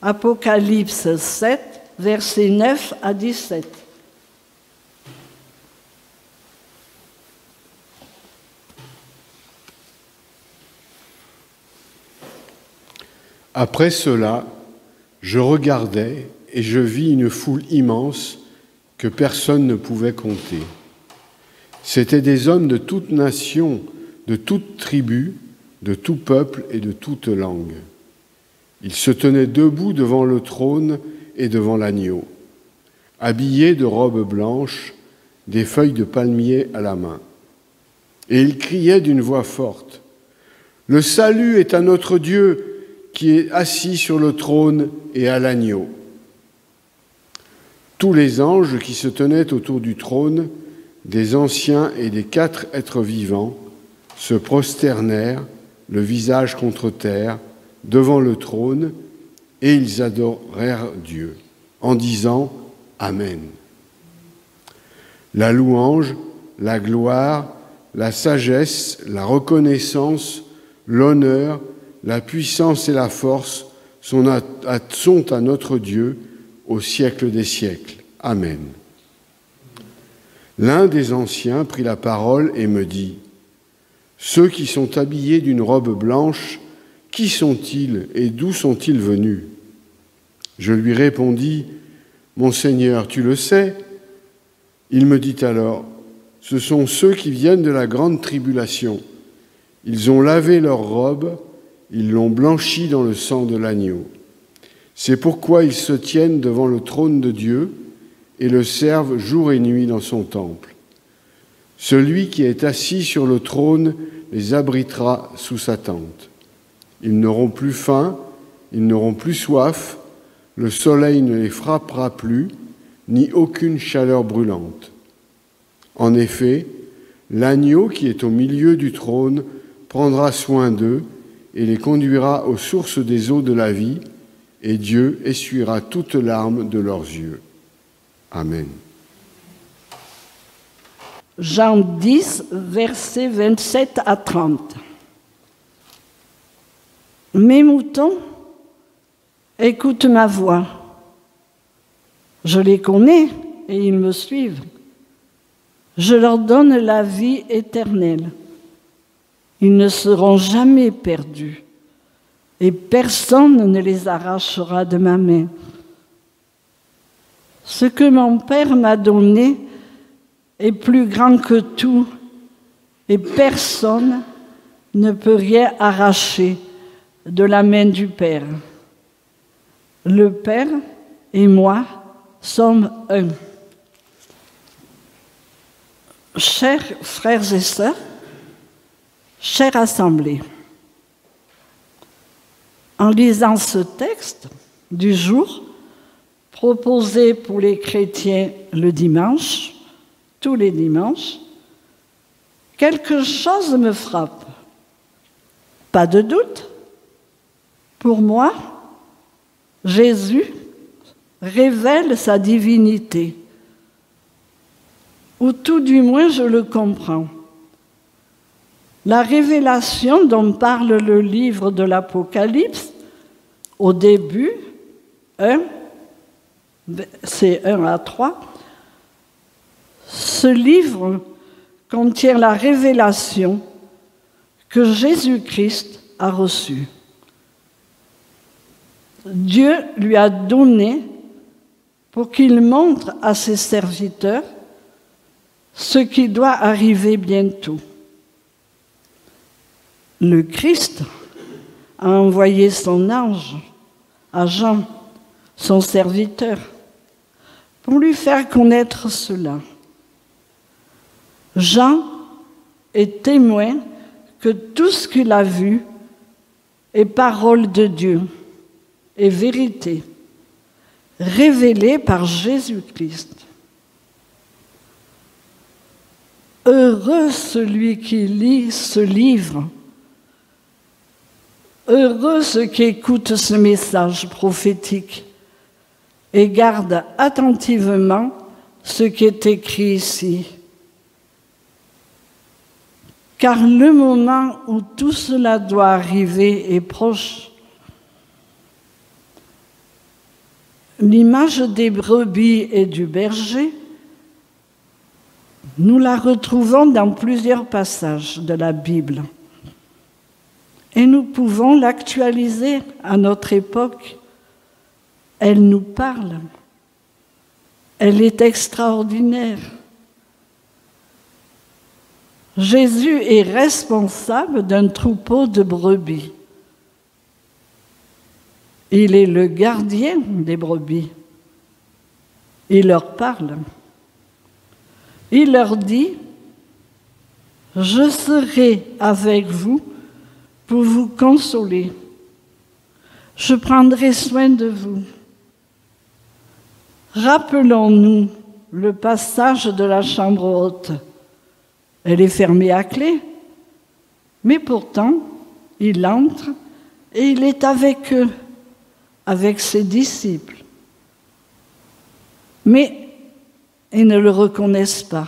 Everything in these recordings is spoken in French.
Apocalypse 7, versets 9 à 17. Après cela, je regardais et je vis une foule immense que personne ne pouvait compter. C'étaient des hommes de toute nation, de toute tribu, de tout peuple et de toute langue. Ils se tenaient debout devant le trône et devant l'agneau, habillés de robes blanches, des feuilles de palmier à la main. Et ils criaient d'une voix forte : « Le salut est à notre Dieu qui est assis sur le trône et à l'agneau. » Tous les anges qui se tenaient autour du trône, des anciens et des 4 êtres vivants, se prosternèrent, le visage contre terre, devant le trône, et ils adorèrent Dieu, en disant « Amen ». La louange, la gloire, la sagesse, la reconnaissance, l'honneur, la puissance et la force sont à notre Dieu au siècle des siècles. Amen. L'un des anciens prit la parole et me dit : « Ceux qui sont habillés d'une robe blanche, qui sont-ils et d'où sont-ils venus ?» Je lui répondis : « Mon Seigneur, tu le sais. » Il me dit alors : « Ce sont ceux qui viennent de la grande tribulation. Ils ont lavé leurs robes, ils l'ont blanchie dans le sang de l'agneau. C'est pourquoi ils se tiennent devant le trône de Dieu et le servent jour et nuit dans son temple. Celui qui est assis sur le trône les abritera sous sa tente. Ils n'auront plus faim, ils n'auront plus soif, le soleil ne les frappera plus, ni aucune chaleur brûlante. En effet, l'agneau qui est au milieu du trône prendra soin d'eux et les conduira aux sources des eaux de la vie, et Dieu essuiera toute larme de leurs yeux. Amen. Jean 10, versets 27 à 30. Mes moutons écoutent ma voix. Je les connais et ils me suivent. Je leur donne la vie éternelle. Ils ne seront jamais perdus et personne ne les arrachera de ma main. Ce que mon Père m'a donné est plus grand que tout et personne ne peut rien arracher de la main du Père. Le Père et moi sommes un. Chers frères et sœurs, chère assemblée, en lisant ce texte du jour, proposé pour les chrétiens le dimanche, tous les dimanches, quelque chose me frappe. Pas de doute, pour moi, Jésus révèle sa divinité, ou tout du moins je le comprends. La révélation dont parle le livre de l'Apocalypse, au début, c'est 1 à 3, ce livre contient la révélation que Jésus-Christ a reçue. Dieu lui a donné pour qu'il montre à ses serviteurs ce qui doit arriver bientôt. Le Christ a envoyé son ange à Jean, son serviteur, pour lui faire connaître cela. Jean est témoin que tout ce qu'il a vu est parole de Dieu et vérité, révélée par Jésus-Christ. Heureux celui qui lit ce livre, heureux ceux qui écoutent ce message prophétique et gardent attentivement ce qui est écrit ici. Car le moment où tout cela doit arriver est proche. L'image des brebis et du berger, nous la retrouvons dans plusieurs passages de la Bible. Et nous pouvons l'actualiser à notre époque. Elle nous parle. Elle est extraordinaire. Jésus est responsable d'un troupeau de brebis. Il est le gardien des brebis. Il leur parle. Il leur dit « Je serai avec vous pour vous consoler. Je prendrai soin de vous. » Rappelons-nous le passage de la chambre haute. Elle est fermée à clé, mais pourtant, il entre et il est avec eux, avec ses disciples. Mais ils ne le reconnaissent pas.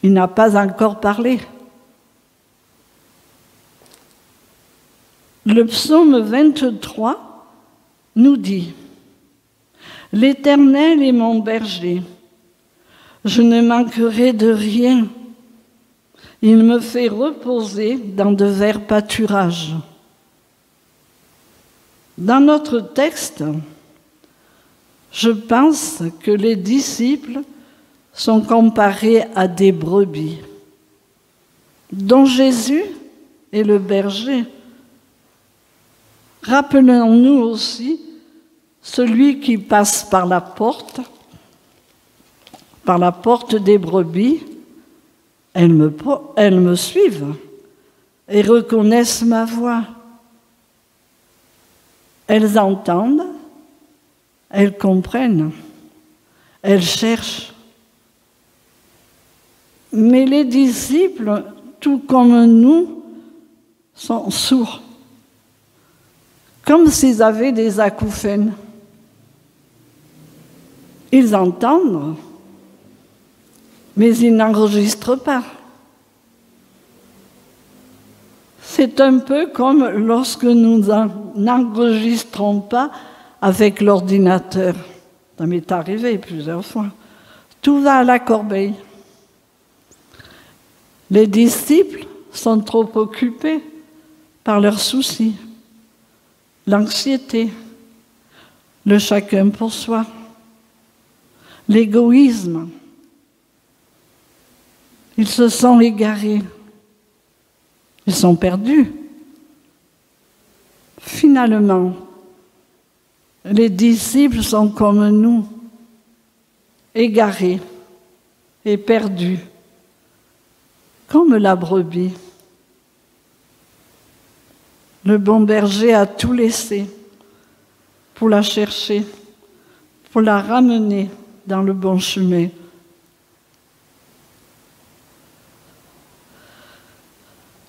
Il n'a pas encore parlé. Le psaume 23 nous dit « L'Éternel est mon berger, je ne manquerai de rien. Il me fait reposer dans de verts pâturages. » Dans notre texte, je pense que les disciples sont comparés à des brebis, dont Jésus est le berger. Rappelons-nous aussi celui qui passe par la porte des brebis. Elles me suivent et reconnaissent ma voix. Elles entendent, elles comprennent, elles cherchent. Mais les disciples, tout comme nous, sont sourds, comme s'ils avaient des acouphènes. Ils entendent, mais ils n'enregistrent pas. C'est un peu comme lorsque nous n'enregistrons pas avec l'ordinateur. Ça m'est arrivé plusieurs fois. Tout va à la corbeille. Les disciples sont trop occupés par leurs soucis, l'anxiété, le chacun pour soi, l'égoïsme. Ils se sont égarés. Ils sont perdus. Finalement, les disciples sont comme nous, égarés et perdus, comme la brebis. Le bon berger a tout laissé pour la chercher, pour la ramener dans le bon chemin.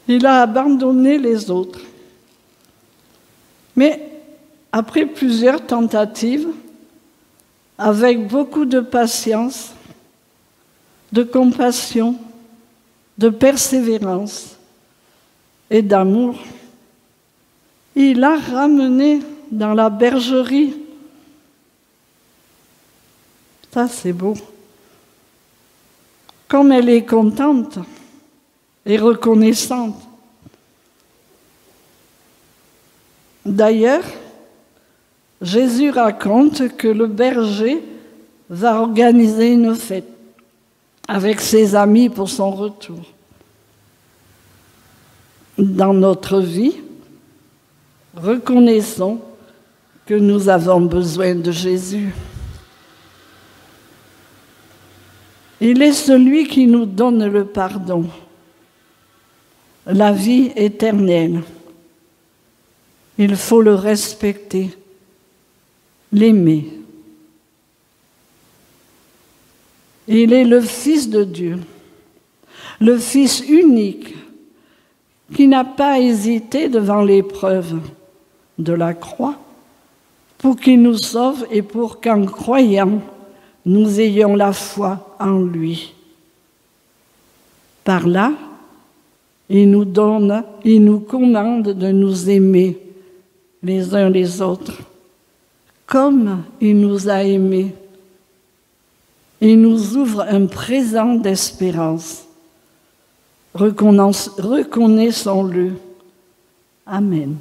Il a abandonné les autres. Mais après plusieurs tentatives, avec beaucoup de patience, de compassion, de persévérance et d'amour, il a ramené dans la bergerie. Ça, c'est beau. Comme elle est contente et reconnaissante. D'ailleurs, Jésus raconte que le berger va organiser une fête avec ses amis pour son retour. Dans notre vie, reconnaissons que nous avons besoin de Jésus. Il est celui qui nous donne le pardon, la vie éternelle. Il faut le respecter, l'aimer. Il est le Fils de Dieu, le Fils unique, qui n'a pas hésité devant l'épreuve de la croix pour qu'il nous sauve et pour qu'en croyant, nous ayons la foi en lui. Par là, il nous commande de nous aimer les uns les autres, comme il nous a aimés. Il nous ouvre un présent d'espérance. Reconnaissons-le. Amen.